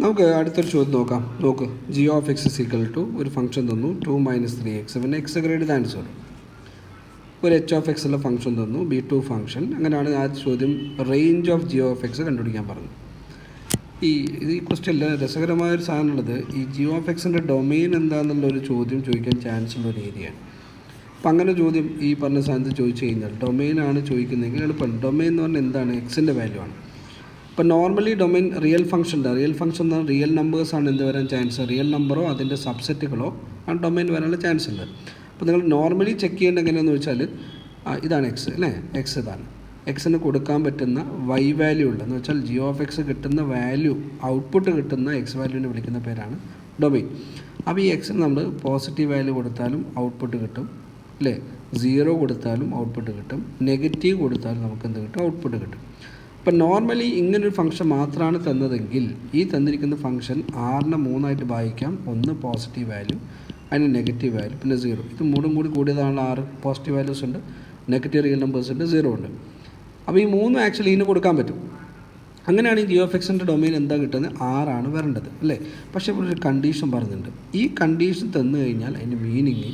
നമുക്ക് അടുത്തൊരു ചോദ്യം നോക്കാം. നോക്ക്, G of X is equal to ഒരു ഫംഗ്ഷൻ തന്നു 2 - 3x, പിന്നെ എക്സ് ഗ്രേറ്റർ ദാൻ 0. ഒരു എച്ച് ഓഫ് എക്സ് ഉള്ള ഫംഗ്ഷൻ തന്നു, B2 ഫംഗ്ഷൻ. അങ്ങനെയാണ് ആ ചോദ്യം range of G of X കണ്ടുപിടിക്കാൻ പറഞ്ഞു. ഈ ക്വസ്റ്റ്യനിൽ രസകരമായൊരു സാധനമുള്ളത്, ഈ ജി ഓഫ് എക്സിൻ്റെ ഡൊമെയിൻ എന്താണെന്നുള്ളൊരു ചോദ്യം ചോദിക്കാൻ ചാൻസ് ഉള്ളൊരു ഏരിയയാണ്. അപ്പം അങ്ങനെ ചോദ്യം ഈ പറഞ്ഞ സ്ഥാനത്ത് ചോദിച്ചു കഴിഞ്ഞാൽ ഡൊമെയിനാണ് ചോദിക്കുന്നതെങ്കിൽ എളുപ്പമാണ്. ഡൊമെയിൻ എന്ന് പറഞ്ഞാൽ എന്താണ്? എക്സിൻ്റെ വാല്യൂ ആണ്. ഇപ്പോൾ നോർമലി ഡൊമെയിൻ റിയൽ ഫംഗ്ഷൻ ഉണ്ട്. റിയൽ ഫംഗ്ഷൻ എന്ന് പറഞ്ഞാൽ റിയൽ നമ്പേഴ്സാണ് എന്ത് വരാൻ ചാൻസ്? റിയൽ നമ്പറോ അതിൻ്റെ സബ്സെറ്റുകളോ ആണ് ഡൊമെയിൻ വരാനുള്ള ചാൻസ് ഉണ്ട്. അപ്പോൾ നിങ്ങൾ നോർമലി ചെക്ക് ചെയ്യേണ്ടത് എങ്ങനെയാണെന്ന് വെച്ചാൽ ഇതാണ് എക്സ് അല്ലേ, എക്സ് ഇതാണ്. എക്സിന് കൊടുക്കാൻ പറ്റുന്ന വൈ വാല്യൂ ഉള്ളതെന്ന് വെച്ചാൽ ജി ഓഫ് എക്സ് കിട്ടുന്ന വാല്യൂ, ഔട്ട്പുട്ട് കിട്ടുന്ന എക്സ് വാല്യൂവിനെ വിളിക്കുന്ന പേരാണ് ഡൊമെയിൻ. അപ്പോൾ ഈ എക്സിന് നമ്മൾ പോസിറ്റീവ് വാല്യൂ കൊടുത്താലും ഔട്ട്പുട്ട് കിട്ടും അല്ലേ, 0 കൊടുത്താലും ഔട്ട്പുട്ട് കിട്ടും, നെഗറ്റീവ് കൊടുത്താലും നമുക്ക് എന്ത് കിട്ടും? ഔട്ട്പുട്ട് കിട്ടും. ഇപ്പം നോർമലി ഇങ്ങനൊരു ഫംഗ്ഷൻ മാത്രമാണ് തന്നതെങ്കിൽ ഈ തന്നിരിക്കുന്ന ഫംഗ്ഷൻ ആറിനെ 3ആയിട്ട് ഭാഗിക്കാം. ഒന്ന് പോസിറ്റീവ് വാല്യൂ, അതിന് നെഗറ്റീവ് വാല്യൂ, പിന്നെ 0. ഇത് മൂന്നും കൂടി കൂടിയതാണല്ലോ 6 പോസിറ്റീവ് വാല്യൂസ് ഉണ്ട്, നെഗറ്റീവ് റിയൽ നമ്പേഴ്സ് ഉണ്ട്, 0 ഉണ്ട്. അപ്പോൾ ഈ 3 ആക്ച്വലി ഇതിന് കൊടുക്കാൻ പറ്റും. അങ്ങനെയാണ് ഈ ജി ഓഫ് എക്സിൻ്റെ ഡൊമെയിൻ എന്താ കിട്ടുന്നത്? 6 വരേണ്ടത് അല്ലേ. പക്ഷേ ഇവിടെ ഒരു കണ്ടീഷൻ പറഞ്ഞിട്ടുണ്ട്. ഈ കണ്ടീഷൻ തന്നു കഴിഞ്ഞാൽ അതിൻ്റെ മീനിങ്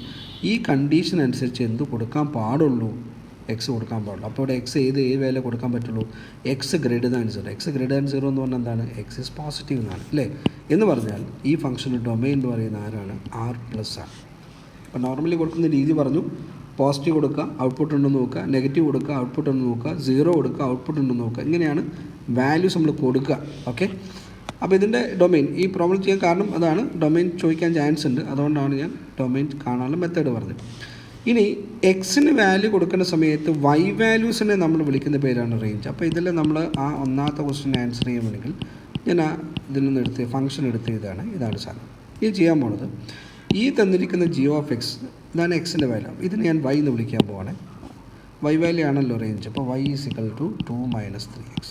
ഈ കണ്ടീഷൻ അനുസരിച്ച് എന്ത് കൊടുക്കാൻ പാടുള്ളൂ? എക്സ് കൊടുക്കാൻ പാടുള്ളൂ. അപ്പോൾ ഇവിടെ എക്സ് ഏത് വാല്യൂ കൊടുക്കാൻ പറ്റുള്ളൂ? X greater than 0. X greater than 0 എന്ന് പറഞ്ഞാൽ എന്താണ്? എക്സ് ഇസ് പോസിറ്റീവ് എന്നാണ് അല്ലേ. എന്ന് പറഞ്ഞാൽ ഈ ഫംഗ്ഷൻ്റെ ഡൊമെയിൻ എന്ന് പറയുന്ന ആരാണ്? R+ ആണ്. അപ്പോൾ നോർമലി കൊടുക്കുന്ന രീതി പറഞ്ഞു, പോസിറ്റീവ് കൊടുക്കുക, ഔട്ട്പുട്ട് ഉണ്ടെന്ന് നോക്കുക, നെഗറ്റീവ് കൊടുക്കുക, ഔട്ട്പുട്ട് ഉണ്ടെന്ന് നോക്കുക, 0 കൊടുക്കുക, ഔട്ട്പുട്ട് ഉണ്ടെന്ന് നോക്കുക. ഇങ്ങനെയാണ് വാല്യൂസ് നമ്മൾ കൊടുക്കുക. ഓക്കെ, അപ്പോൾ ഇതിൻ്റെ ഡൊമെയിൻ ഈ പ്രോബ്ലം ചെയ്യാൻ കാരണം അതാണ്, ഡൊമെയിൻ ചോദിക്കാൻ ചാൻസ് ഉണ്ട്. അതുകൊണ്ടാണ് ഞാൻ ഡൊമെയിൻ കാണാനുള്ള മെത്തേഡ് പറഞ്ഞത്. ഇനി എക്സിന് വാല്യൂ കൊടുക്കുന്ന സമയത്ത് വൈ വാല്യൂസിനെ നമ്മൾ വിളിക്കുന്ന പേരാണ് റേഞ്ച്. അപ്പോൾ ഇതിൽ നമ്മൾ ആ ഒന്നാമത്തെ ക്വസ്റ്റ്യൻ ആൻസർ ചെയ്യുകയാണെങ്കിൽ ഞാൻ ഇതിൽ നിന്ന് എടുത്ത് ഫംഗ്ഷൻ എടുത്ത് ഇതാണ് സാധനം. ഇത് ചെയ്യാൻ പോണത് ഈ തന്നിരിക്കുന്ന ജി ഓഫ് എക്സ് ഇതാണ് എക്സിൻ്റെ വാല്യൂ. ഇതിന് ഞാൻ വൈ എന്ന് വിളിക്കാൻ പോവാണ്. വൈ വാല്യൂ ആണല്ലോ റേഞ്ച്. അപ്പോൾ y = 2 - 3x.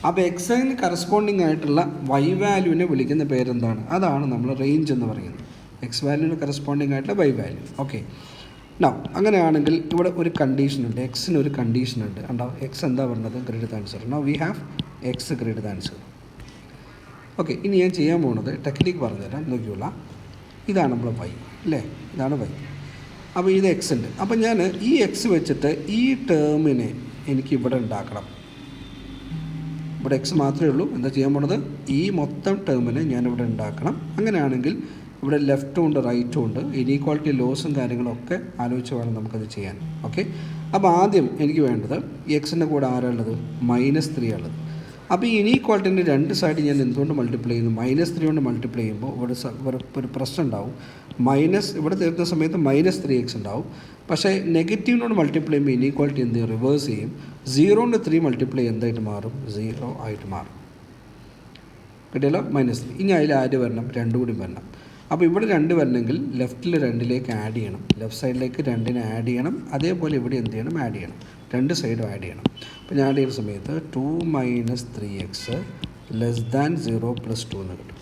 അപ്പോൾ എക്സിന് കറസ്പോണ്ടിങ് ആയിട്ടുള്ള വൈ വാല്യൂവിനെ വിളിക്കുന്ന പേരെന്താണ്? അതാണ് നമ്മൾ റേഞ്ച് എന്ന് പറയുന്നത്. എക്സ് വാല്യൂവിന് കറസ്പോണ്ടിങ് ആയിട്ടുള്ള വൈ വാല്യൂ. ഓക്കെ, നൗ അങ്ങനെയാണെങ്കിൽ ഇവിടെ ഒരു കണ്ടീഷൻ ഉണ്ട്, എക്സിന് ഒരു കണ്ടീഷൻ ഉണ്ട്. ഉണ്ടാവും എക്സ് എന്താ പറഞ്ഞത്? Greater than 0. Now we have X greater than 0. Okay, ഇനി ഞാൻ ചെയ്യാൻ പോകുന്നത് ടെക്നിക്ക് പറഞ്ഞുതരാം, നോക്കിയുള്ള. ഇതാണ് നമ്മൾ വൈ അല്ലേ, ഇതാണ് വൈ. അപ്പോൾ ഇത് എക്സ് ഉണ്ട്. അപ്പോൾ ഞാൻ ഈ എക്സ് വെച്ചിട്ട് ഈ ടേമിനെ എനിക്ക് ഇവിടെ ഉണ്ടാക്കണം. ഇവിടെ എക്സ് മാത്രമേ ഉള്ളൂ. എന്താ ചെയ്യാൻ പോണത്? ഈ മൊത്തം ടേമിനെ ഞാനിവിടെ ഉണ്ടാക്കണം. അങ്ങനെയാണെങ്കിൽ ഇവിടെ ലെഫ്റ്റും ഉണ്ട് റൈറ്റും ഉണ്ട്, ഇനീക്വാളിറ്റി ലോസും കാര്യങ്ങളൊക്കെ ആലോചിച്ച് വേണം നമുക്കത് ചെയ്യാൻ. ഓക്കെ, അപ്പോൾ ആദ്യം എനിക്ക് വേണ്ടത് എക്സിൻ്റെ കൂടെ ആരാളുള്ളത്? -3 ഉള്ളത്. അപ്പോൾ ഈ ഇനീക്വാളിറ്റിൻ്റെ രണ്ട് സൈഡ് ഞാൻ എന്തുകൊണ്ട് മൾട്ടിപ്ലൈ ചെയ്യുന്നു? -3 കൊണ്ട് മൾട്ടിപ്ലൈ ചെയ്യുമ്പോൾ ഇവിടെ ഒരു പ്രശ്നം ഉണ്ടാവും. ഇവിടെ തീർക്കുന്ന സമയത്ത് -3x ഉണ്ടാവും. പക്ഷേ നെഗറ്റീവിനോട് മൾട്ടിപ്ലൈ ചെയ്യുമ്പോൾ ഇനീക്വാളിറ്റി എന്ത് ചെയ്യും? റിവേഴ്സ് ചെയ്യും. 0 കൊണ്ട് 3 മൾട്ടിപ്ലൈ എന്തായിട്ട് മാറും? 0 ആയിട്ട് മാറും. കിട്ടിയല്ലോ? -3. ഇനി അതിൽ ആര് വരണം? 2 കൂടി വരണം. അപ്പോൾ ഇവിടെ 2 വരണമെങ്കിൽ ലെഫ്റ്റിൽ 2ലേക്ക് ആഡ് ചെയ്യണം, ലെഫ്റ്റ് സൈഡിലേക്ക് 2നെ ആഡ് ചെയ്യണം. അതേപോലെ ഇവിടെ എന്ത് ചെയ്യണം? ആഡ് ചെയ്യണം. രണ്ട് സൈഡും ആഡ് ചെയ്യണം. അപ്പോൾ ഞാൻ ആഡ് ചെയ്യുന്ന സമയത്ത് 2 - 3x <0 + 2 എന്ന് കിട്ടും.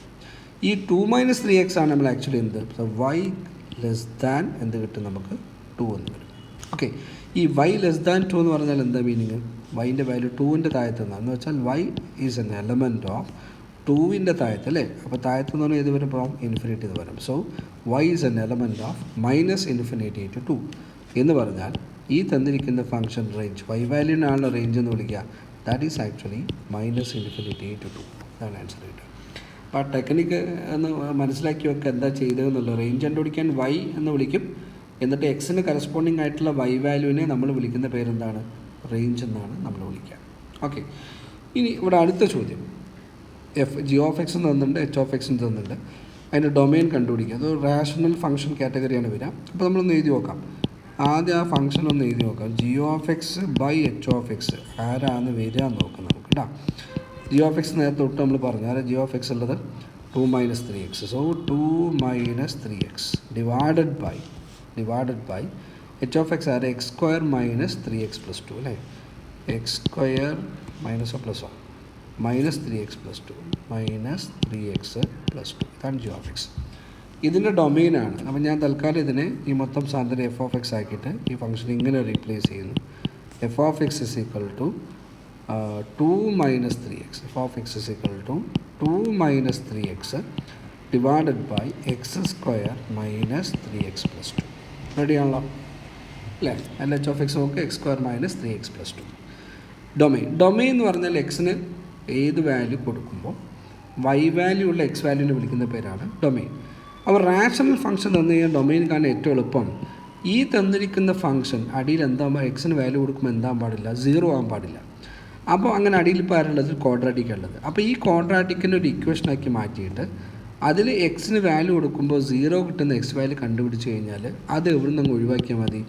ഈ 2 - 3x ആണ് നമ്മൾ ആക്ച്വലി എന്ത്? y എന്ത് കിട്ടും? നമുക്ക് 2 എന്ന് വരും. ഓക്കെ, ഈ y <2 എന്ന് പറഞ്ഞാൽ എന്താ മീനിങ്? വൈൻ്റെ വാല്യൂ 2ൻ്റെ താഴത്ത് എന്ന് വെച്ചാൽ y is an element of 2ൻ്റെ താഴത്ത് അല്ലേ. അപ്പോൾ താഴത്ത് എന്ന് പറഞ്ഞാൽ ഏത് വരും? ഫ്രോം ഇൻഫിനിറ്റി എന്ന് വരും. So y is an element of -∞ to 2 എന്ന് പറഞ്ഞാൽ ഈ തന്നിരിക്കുന്ന ഫംഗ്ഷൻ റേഞ്ച് വൈ വാല്യൂവിനാണല്ലോ റേഞ്ച് എന്ന് വിളിക്കുക. That is actually -∞ to 2. അതാണ് ആൻസർ കിട്ടുക. അപ്പോൾ ആ ടെക്നിക്ക് എന്ന് മനസ്സിലാക്കി വെക്കുക എന്താ ചെയ്തതെന്നുള്ളത്. റേഞ്ച് കണ്ടുപിടിക്കാൻ വൈ എന്ന് വിളിക്കും. എന്നിട്ട് എക്സിന് കറസ്പോണ്ടിങ് ആയിട്ടുള്ള വൈ വാല്യൂവിനെ നമ്മൾ വിളിക്കുന്ന പേരെന്താണ്? റേഞ്ച് എന്നാണ് നമ്മൾ വിളിക്കുക. ഓക്കെ, ഇനി ഇവിടെ അടുത്ത ചോദ്യം, ജി ഓഫ് എക്സ് തന്നിട്ടുണ്ട്, എച്ച് ഓഫ് എക്സ് തന്നിട്ടുണ്ട്. അതിൻ്റെ ഡൊമെയിൻ കണ്ടുപിടിക്കുക. അത് റാഷണൽ ഫംഗ്ഷൻ കാറ്റഗറിയാണ് വരിക. അപ്പോൾ നമ്മളൊന്ന് എഴുതി നോക്കാം. ആദ്യം ആ ഫംഗ്ഷൻ ഒന്ന് എഴുതി നോക്കാം. G of X by H of X ആരാന്ന് വരിക എന്ന് നോക്കാം നമുക്ക് കേട്ടോ. ജി ഓഫ് എക്സ് നേരത്തെ തൊട്ട് നമ്മൾ പറഞ്ഞു. ആരാ ജി ഓഫ് എക്സ് ഉള്ളത്? 2 - 3x. So 2 - 3x divided by H of X ആരാ? x² - 3x + 2 അല്ലേ. x² -+1 -3x + 2 -3x + 2 ഇതാണ് ജി ഓഫ് എക്സ്. ഇതിൻ്റെ ഡൊമെയിനാണ്. അപ്പോൾ ഞാൻ തൽക്കാലം ഇതിനെ ഈ മൊത്തം സാധനം എഫ് ഓഫ് എക്സ് ആക്കിയിട്ട് ഈ ഫംഗ്ഷൻ ഇങ്ങനെ റീപ്ലേസ് ചെയ്യുന്നു. f(x) = 2 - 3x. f(x) = 2 minus 3x divided by x square minus 3x plus 2. റെഡിയാണല്ലോ അല്ലേ? എൽ എച്ച് ഓഫ് എക്സ് നോക്കുക, X square minus 3x plus 2. Domain എന്ന് പറഞ്ഞാൽ എക്സിന് ഏത് വാല്യൂ കൊടുക്കുമ്പോൾ വൈ വാല്യൂ ഉള്ള എക്സ് വാല്യൂവിനെ വിളിക്കുന്ന പേരാണ് ഡൊമെയിൻ. അപ്പോൾ റാഷണൽ ഫംഗ്ഷൻ തന്നു കഴിഞ്ഞാൽ ഡൊമെയിൻ കാണാൻ ഏറ്റവും എളുപ്പം ഈ തന്നിരിക്കുന്ന ഫംഗ്ഷൻ അടിയിൽ എന്താകുമ്പോൾ എക്സിന് വാല്യൂ കൊടുക്കുമ്പോൾ എന്താകാൻ പാടില്ല, 0 ആകാൻ പാടില്ല. അപ്പോൾ അങ്ങനെ അടിയിൽ ഇപ്പോൾ ആരുള്ളത് ക്വാഡ്രാറ്റിക് ഉള്ളത്. അപ്പോൾ ഈ ക്വാഡ്രാറ്റിക്കിനെ ഒരു ഇക്വേഷനാക്കി മാറ്റിയിട്ട് അതിൽ എക്സിന് വാല്യൂ കൊടുക്കുമ്പോൾ 0 കിട്ടുന്ന എക്സ് വാല്യൂ കണ്ടുപിടിച്ച് കഴിഞ്ഞാൽ അത് എവിടെ നിന്ന് ഒഴിവാക്കിയാൽ മതി.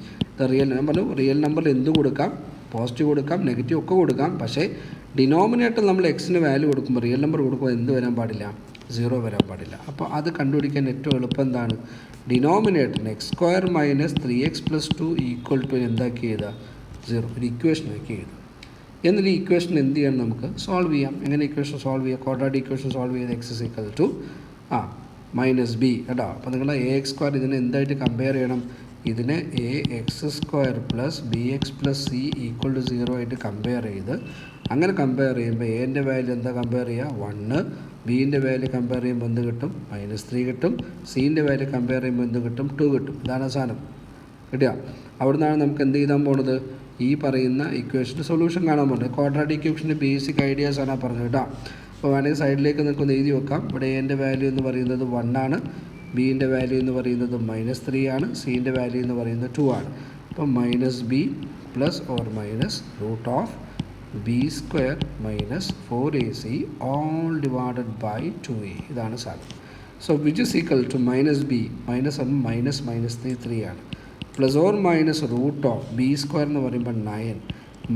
റിയൽ നമ്പർ, റിയൽ നമ്പറിൽ എന്ത് കൊടുക്കാം, പോസിറ്റീവ് കൊടുക്കാം, നെഗറ്റീവ് ഒക്കെ കൊടുക്കാം. പക്ഷേ ഡിനോമിനേറ്റർ നമ്മൾ എക്സിന് വാല്യൂ കൊടുക്കുമ്പോൾ റിയൽ നമ്പർ കൊടുക്കുമ്പോൾ എന്ത് വരാൻ പാടില്ല, 0 വരാൻ പാടില്ല. അപ്പോൾ അത് കണ്ടുപിടിക്കാൻ ഏറ്റവും എളുപ്പം എന്താണ്, ഡിനോമിനേറ്ററിന് x square minus 3x plus 2 equal to എന്താക്കി എഴുതുക, 0, ഒരു ഇക്വേഷനാക്കി എഴുതുക. എന്നിട്ട് ഈ ഇക്വേഷൻ എന്ത് ചെയ്യണം, നമുക്ക് സോൾവ് ചെയ്യാം. എങ്ങനെ ഇക്വേഷൻ സോൾവ് ചെയ്യുക, ക്വാഡ്രാറ്റിക് ഇക്വേഷൻ സോൾവ് ചെയ്ത് X is equal to minus B കേട്ടോ. അപ്പോൾ നിങ്ങൾ എ എക്സ് സ്ക്വയർ ഇതിനെ എന്തായിട്ട് കമ്പയർ ചെയ്യണം, ഇതിനെ A X square plus B X plus C equal to 0 ആയിട്ട് കമ്പയർ ചെയ്ത്, അങ്ങനെ കമ്പയർ ചെയ്യുമ്പോൾ എൻ്റെ വാല്യൂ എന്താ കമ്പയർ ചെയ്യുക, 1, ബീൻ്റെ വാല്യൂ കമ്പയർ ചെയ്യുമ്പോൾ എന്ത് കിട്ടും, -3 കിട്ടും, സീൻ്റെ വാല്യൂ കമ്പയർ ചെയ്യുമ്പോൾ എന്ത് കിട്ടും, 2 കിട്ടും. ഇതാണ് സാധനം കിട്ടുക. അവിടെ നിന്നാണ് നമുക്ക് എന്ത് ചെയ്താൻ പോണത്, ഈ പറയുന്ന ഇക്വേഷൻ്റെ സൊല്യൂഷൻ കാണാൻ പോകുന്നത്. ക്വാഡ്രാറ്റിക് ഇക്വേഷൻ്റെ ബേസിക് ഐഡിയാസാണ് പറഞ്ഞത് കേട്ടോ. അപ്പോൾ വേണമെങ്കിൽ സൈഡിലേക്ക് നിൽക്കുന്ന എഴുതി വെക്കാം. ഇവിടെ എൻ്റെ വാല്യൂ എന്ന് പറയുന്നത് 1 ആണ്, ബീൻ്റെ വാല്യൂ എന്ന് പറയുന്നത് -3 ആണ്, സീൻ്റെ വാല്യൂ എന്ന് പറയുന്നത് 2 ആണ്. അപ്പോൾ -b plus or minus root of B square minus 4ac all divided by 2a. ഇതാണ് സാധനം. So which is equal to -b, -3 ആണ്, plus or minus root of B square എന്ന് പറയുമ്പോൾ 9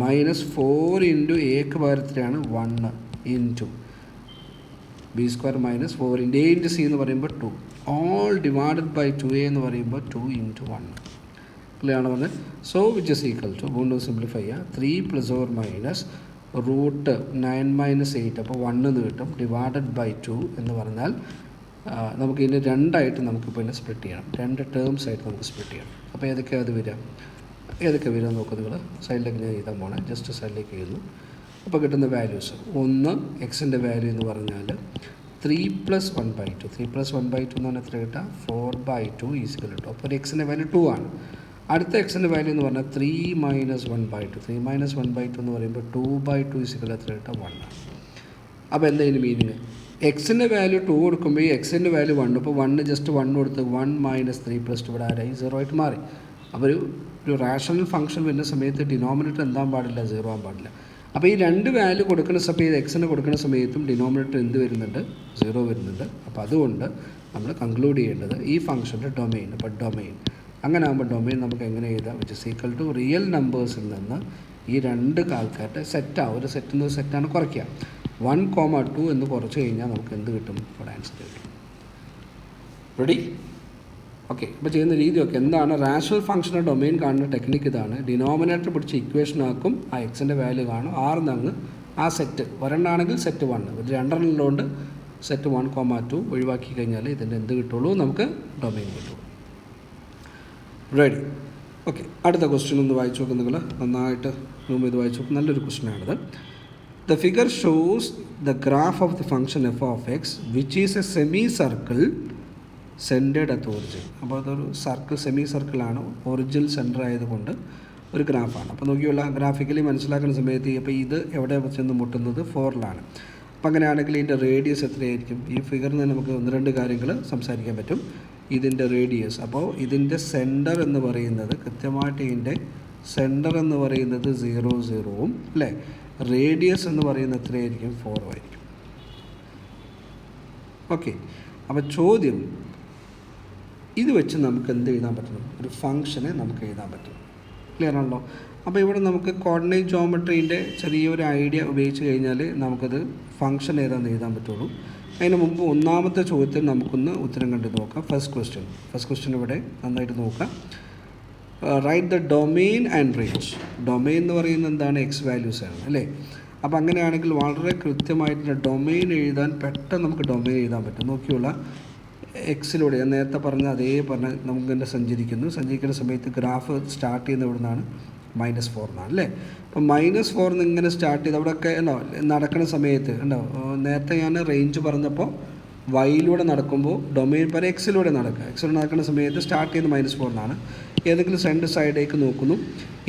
-4 ഇൻറ്റു എക്ക് പകരത്തിലാണ് 1 into B square -4 into A into C എന്ന് പറയുമ്പോൾ 2 all divided by 2a എന്ന് പറയുമ്പോൾ 2 ഇൻറ്റു 1. ക്ലിയർ ആണ് പറഞ്ഞത്. So which is equal to, വീണ്ടും സിംപ്ലിഫൈ ചെയ്യുക, 3 പ്ലസ് ഓർ മൈനസ് റൂട്ട് 9 - 8 അപ്പോൾ 1 എന്ന് കിട്ടും, ഡിവൈഡഡ് ബൈ 2 എന്ന് പറഞ്ഞാൽ നമുക്ക് ഇതിന് 2 ആയിട്ട് നമുക്കിപ്പോൾ ഇതിനെ സ്പ്ലിറ്റ് ചെയ്യണം, 2 ടേംസ് ആയിട്ട് നമുക്ക് സ്പ്ലിറ്റ് ചെയ്യണം. അപ്പോൾ ഏതൊക്കെയാണ് അത് വരിക, ഏതൊക്കെ വരിക നോക്കുക നിങ്ങൾ. സൈഡിലേക്ക് ഞാൻ എഴുതാൻ പോകണം, ജസ്റ്റ് സൈഡിലേക്ക് എഴുതുന്നു. അപ്പോൾ കിട്ടുന്ന വാല്യൂസ്, ഒന്ന് എക്സിൻ്റെ വാല്യൂ എന്ന് പറഞ്ഞാൽ 3 + 1/2, 3 + 1/2 എന്ന് പറഞ്ഞാൽ എത്ര കിട്ടുക, 4/2 ഈസിക്കൽ കിട്ടും. അപ്പോൾ ഒരു എക്സിൻ്റെ വാല്യൂ 2 ആണ്. അടുത്ത എക്സിൻ്റെ വാല്യൂ എന്ന് പറഞ്ഞാൽ 3 - 1/2, 3 - 1/2 എന്ന് പറയുമ്പോൾ 2/2 ഈസിക്കൽ എത്ര കിട്ടുക, 1 ആണ്. അപ്പോൾ എന്താ ഇതിന് മീനിങ്, എക്സിൻ്റെ വാല്യൂ 2 കൊടുക്കുമ്പോൾ ഈ എക്സിൻ്റെ വാല്യൂ 1, ഇപ്പോൾ 1 ജസ്റ്റ് 1 കൊടുത്ത് 1 - 3 + 2 ഇവിടെ ആരായി 0 ആയിട്ട് മാറി. അപ്പോൾ ഒരു റാഷണൽ ഫംഗ്ഷൻ വരുന്ന സമയത്ത് ഡിനോമിനേറ്റർ എന്താൻ പാടില്ല, 0 ആകാൻ പാടില്ല. അപ്പോൾ ഈ 2 വാല്യൂ കൊടുക്കുന്ന സമയത്ത് എക്സിന് കൊടുക്കുന്ന സമയത്തും ഡിനോമിനേറ്റർ എന്ത് വരുന്നുണ്ട്, 0 വരുന്നുണ്ട്. അപ്പോൾ അതുകൊണ്ട് നമ്മൾ കൺക്ലൂഡ് ചെയ്യേണ്ടത് ഈ ഫംഗ്ഷൻ്റെ ഡൊമെയിൻ. അപ്പോൾ ഡൊമെയിൻ അങ്ങനെ ആകുമ്പോൾ ഡൊമെയിൻ നമുക്ക് എങ്ങനെ എഴുതാം, which is equal to real നമ്പേഴ്സിൽ നിന്ന് ഈ 2 ആൾക്കാരുടെ സെറ്റാണ്, ഒരു സെറ്റിൽ സെറ്റാണ് കുറയ്ക്കുക. 1,2 എന്ന് കുറച്ച് കഴിഞ്ഞാൽ നമുക്ക് എന്ത് കിട്ടും, ഇവിടെ ആൻസർ കിട്ടും. റെഡി? ഓക്കെ. അപ്പോൾ ചെയ്യുന്ന രീതിയൊക്കെ എന്താണ്, റാഷണൽ ഫംഗ്ഷൻ്റെ ഡൊമെയിൻ കാണുന്ന ടെക്നിക്ക് ഇതാണ്. ഡിനോമിനേറ്റർ പിടിച്ച് ഇക്വേഷൻ ആക്കും, ആ എക്സിൻ്റെ വാല്യൂ കാണും, 6 അങ്ങ് ആ സെറ്റ് ഒരെണ്ണാണെങ്കിൽ സെറ്റ് 1, ഇത് 2 ഉള്ളതുകൊണ്ട് സെറ്റ് 1,2 ഒഴിവാക്കി കഴിഞ്ഞാൽ ഇതിൻ്റെ എന്ത് കിട്ടുള്ളൂ, നമുക്ക് ഡൊമെയിൻ കിട്ടുള്ളൂ. റെഡി? ഓക്കെ. അടുത്ത ക്വസ്റ്റ്യൻ ഒന്ന് വായിച്ചു നോക്കും നിങ്ങൾ, നന്നായിട്ട് റൂം ചെയ്ത് വായിച്ചു നോക്കും. നല്ലൊരു ക്വസ്റ്റ്യനാണിത്. The figure shows the graph of the function f of x which is a semicircle centered at origin. അപ്പോൾ അതൊരു സർക്കിൾ, സെമി സർക്കിളാണ്, ഒറിജിൻ സെൻറ്റർ ആയതുകൊണ്ട് ഒരു ഗ്രാഫാണ്. അപ്പോൾ നോക്കിയുള്ള ഗ്രാഫിക്കലി മനസ്സിലാക്കുന്ന സമയത്ത് ഇപ്പോൾ ഇത് എവിടെ ചെന്ന് മുട്ടുന്നത്, 4ലാണ്. അപ്പോൾ അങ്ങനെയാണെങ്കിൽ ഇതിൻ്റെ റേഡിയസ് എത്രയായിരിക്കും, ഈ ഫിഗറിൽ നിന്ന് നമുക്ക് 1-2 കാര്യങ്ങൾ സംസാരിക്കാൻ പറ്റും. ഇതിൻ്റെ റേഡിയസ്, അപ്പോൾ ഇതിൻ്റെ സെൻറ്റർ എന്ന് പറയുന്നത് കൃത്യമായിട്ട് ഇതിൻ്റെ സെൻറ്റർ എന്ന് പറയുന്നത് 0, 0 അല്ലേ, റേഡിയസ് എന്ന് പറയുന്നത് എത്രയായിരിക്കും, 4 ആയിരിക്കും. ഓക്കെ. അപ്പോൾ ചോദ്യം, ഇത് വെച്ച് നമുക്ക് എന്ത് എഴുതാൻ പറ്റണം, ഒരു ഫംഗ്ഷനെ നമുക്ക് എഴുതാൻ പറ്റും. ക്ലിയർ ആണല്ലോ? അപ്പോൾ ഇവിടെ നമുക്ക് കോർഡിനേറ്റ് ജോമെട്രീൻ്റെ ചെറിയൊരു ഐഡിയ ഉപയോഗിച്ച് കഴിഞ്ഞാൽ നമുക്കത് ഫംഗ്ഷൻ ഏതാണെന്ന് എഴുതാൻ പറ്റുള്ളൂ. അതിന് മുമ്പ് ഒന്നാമത്തെ ചോദ്യത്തിൽ നമുക്കൊന്ന് ഉത്തരം കണ്ടു നോക്കാം. ഫസ്റ്റ് ക്വസ്റ്റ്യൻ ഇവിടെ നന്നായിട്ട് നോക്കാം. Write the domain and range. Domain എന്ന് പറയുന്നത് എന്താണ്, എക്സ് വാല്യൂസ് ആണ് അല്ലേ. അപ്പോൾ അങ്ങനെയാണെങ്കിൽ വളരെ കൃത്യമായിട്ട് ഡൊമെയിൻ എഴുതാൻ പെട്ടെന്ന് നമുക്ക് ഡൊമെയിൻ എഴുതാൻ പറ്റും. നോക്കിയുള്ള എക്സിലൂടെ ഞാൻ നേരത്തെ പറഞ്ഞ അതേ പറഞ്ഞ നമുക്ക് തന്നെ സഞ്ചരിക്കുന്ന സമയത്ത് ഗ്രാഫ് സ്റ്റാർട്ട് ചെയ്യുന്ന ഇവിടെ നിന്നാണ്, -4 എന്നാണ് അല്ലേ. അപ്പോൾ -4 എന്ന് ഇങ്ങനെ സ്റ്റാർട്ട് ചെയ്ത് അവിടെയൊക്കെ ഉണ്ടോ നടക്കുന്ന സമയത്ത് ഉണ്ടോ, നേരത്തെ ഞാൻ റേഞ്ച് പറഞ്ഞപ്പോൾ വൈയിലൂടെ നടക്കുമ്പോൾ ഡൊമൈൻ വരെ എക്സിലൂടെ നടക്കുന്ന സമയത്ത് സ്റ്റാർട്ട് ചെയ്യുന്ന -4 എന്നാണ്. ഏതെങ്കിലും രണ്ട് സൈഡിലേക്ക് നോക്കുന്നു,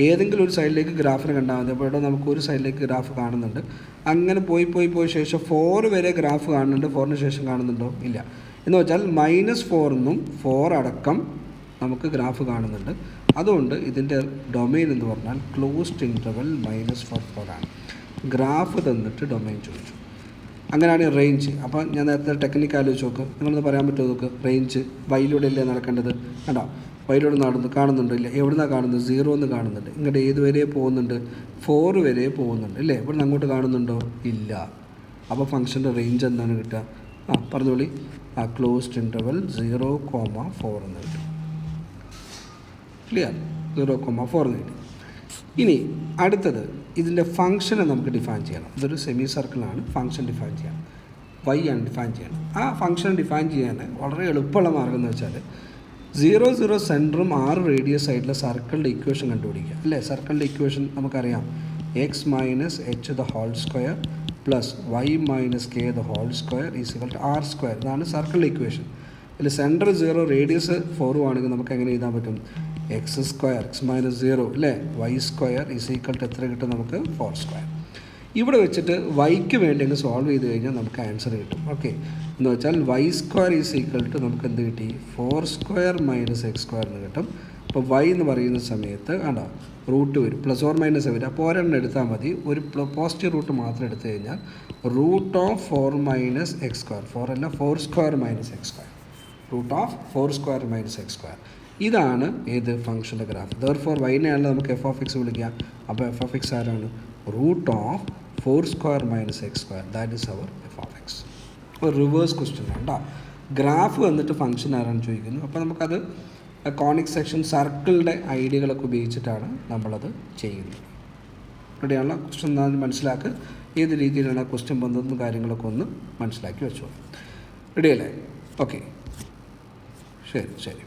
ഏതെങ്കിലും ഒരു സൈഡിലേക്ക് ഗ്രാഫിന് കണ്ടാൽ മതി. അപ്പോൾ ഇവിടെ നമുക്ക് ഒരു സൈഡിലേക്ക് ഗ്രാഫ് കാണുന്നുണ്ട്. അങ്ങനെ പോയി ശേഷം 4 വരെ ഗ്രാഫ് കാണുന്നുണ്ട്. 4ന് ശേഷം കാണുന്നുണ്ടോ? ഇല്ല. എന്ന് വെച്ചാൽ -4 എന്നും 4 അടക്കം നമുക്ക് ഗ്രാഫ് കാണുന്നുണ്ട്. അതുകൊണ്ട് ഇതിൻ്റെ ഡൊമൈൻ എന്ന് പറഞ്ഞാൽ ക്ലോസ്ഡ് ഇൻ്റർവൽ -4 ആണ്. ഗ്രാഫ് തന്നിട്ട് ഡൊമൈൻ ചോദിച്ചു. അങ്ങനെയാണ് റേഞ്ച്. അപ്പോൾ ഞാൻ നേരത്തെ ടെക്നിക്ക് ആലോചിച്ച് നോക്ക്, നിങ്ങളൊന്ന് പറയാൻ പറ്റുമോ നോക്ക്. റേഞ്ച് വൈയിലൂടെ അല്ലേ നടക്കേണ്ടത്? കണ്ടോ, വൈയിലൂടെ കാണുന്നുണ്ട് ഇല്ല. എവിടുന്നാണ് കാണുന്നത്? 0 എന്ന് കാണുന്നുണ്ട്. ഇങ്ങോട്ട് ഏത് വരെ പോകുന്നുണ്ട്? 4 വരെ പോകുന്നുണ്ട് ഇല്ലേ. ഇവിടെ നിന്ന് അങ്ങോട്ട് കാണുന്നുണ്ടോ? ഇല്ല. അപ്പോൾ ഫംഗ്ഷൻ്റെ റേഞ്ച് എന്താണ് കിട്ടുക? പറഞ്ഞോളി. ക്ലോസ്ഡ് ഇൻ്റർവൽ 0,4 എന്ന് കിട്ടും. ക്ലിയർ? 0,4 എന്ന് കിട്ടും. ഇനി അടുത്തത് ഇതിൻ്റെ ഫംഗ്ഷനെ നമുക്ക് ഡിഫൈൻ ചെയ്യണം. ഇതൊരു സെമി സർക്കിളാണ്. ഫംഗ്ഷൻ ഡിഫൈൻ ചെയ്യണം. വൈ ആണ് ഡിഫൈൻ ചെയ്യണം. ആ ഫംഗ്ഷൻ ഡിഫൈൻ ചെയ്യാൻ വളരെ എളുപ്പമുള്ള മാർഗ്ഗം എന്ന് വെച്ചാൽ 0, 0 സെൻറ്ററും 6 റേഡിയസ് ആയിട്ടുള്ള സർക്കിളിൻ്റെ ഇക്വേഷൻ കണ്ടുപിടിക്കുക അല്ലേ. സർക്കിളിൻ്റെ ഇക്വേഷൻ നമുക്കറിയാം. x - h² plus y - k² r². ഇതാണ് സർക്കിളിൻ്റെ ഇക്വേഷൻ. ഇതിൽ സെൻറ്റർ 0 റേഡിയസ് 4 ആണെങ്കിൽ നമുക്ക് എങ്ങനെ എഴുതാൻ പറ്റും? x² x - 0 അല്ലേ, y² എത്ര കിട്ടും നമുക്ക്? 4². ഇവിടെ വെച്ചിട്ട് വൈക്ക് വേണ്ടി അങ്ങ് സോൾവ് ചെയ്ത് കഴിഞ്ഞാൽ നമുക്ക് ആൻസർ കിട്ടും. ഓക്കെ, എന്ന് വെച്ചാൽ y² നമുക്ക് എന്ത് കിട്ടി? 4² - x² എന്ന് കിട്ടും. അപ്പോൾ y എന്ന് പറയുന്ന സമയത്ത് കണ്ടോ റൂട്ട് വരും, +or - വരും. അപ്പോൾ ഒരെണ്ണം എടുത്താൽ മതി. ഒരു പോസിറ്റീവ് റൂട്ട് മാത്രം എടുത്തു കഴിഞ്ഞാൽ √4 - x². 4 അല്ല, 4² - x². √4² - x². ഇതാണ് ഏത് ഫംഗ്ഷൻ്റെ ഗ്രാഫ്. ദെർഫോർ വൈനെയാണല്ലോ നമുക്ക് f(x) വിളിക്കാം. അപ്പോൾ f(x) ആരാണ്? √4² - x². That is our f(x). അപ്പോൾ റിവേഴ്സ് ക്വസ്റ്റ്യൻ ആണ് കേട്ടോ. ഗ്രാഫ് വന്നിട്ട് ഫംഗ്ഷൻ ആരാണെന്ന് ചോദിക്കുന്നു. അപ്പോൾ നമുക്കത് കോണിക് സെക്ഷൻ സർക്കിളിൻ്റെ ഐഡിയകളൊക്കെ ഉപയോഗിച്ചിട്ടാണ് നമ്മളത് ചെയ്യുന്നത്. ഇവിടെയുള്ള ക്വസ്റ്റ്യൻ എന്താണെന്ന് മനസ്സിലാക്കുക. ഏത് രീതിയിലാണ് ക്വസ്റ്റ്യൻ വന്നതെന്ന് കാര്യങ്ങളൊക്കെ ഒന്ന് മനസ്സിലാക്കി വെച്ചോളൂ. റെഡിയല്ലേ? ഓക്കെ, ശരി.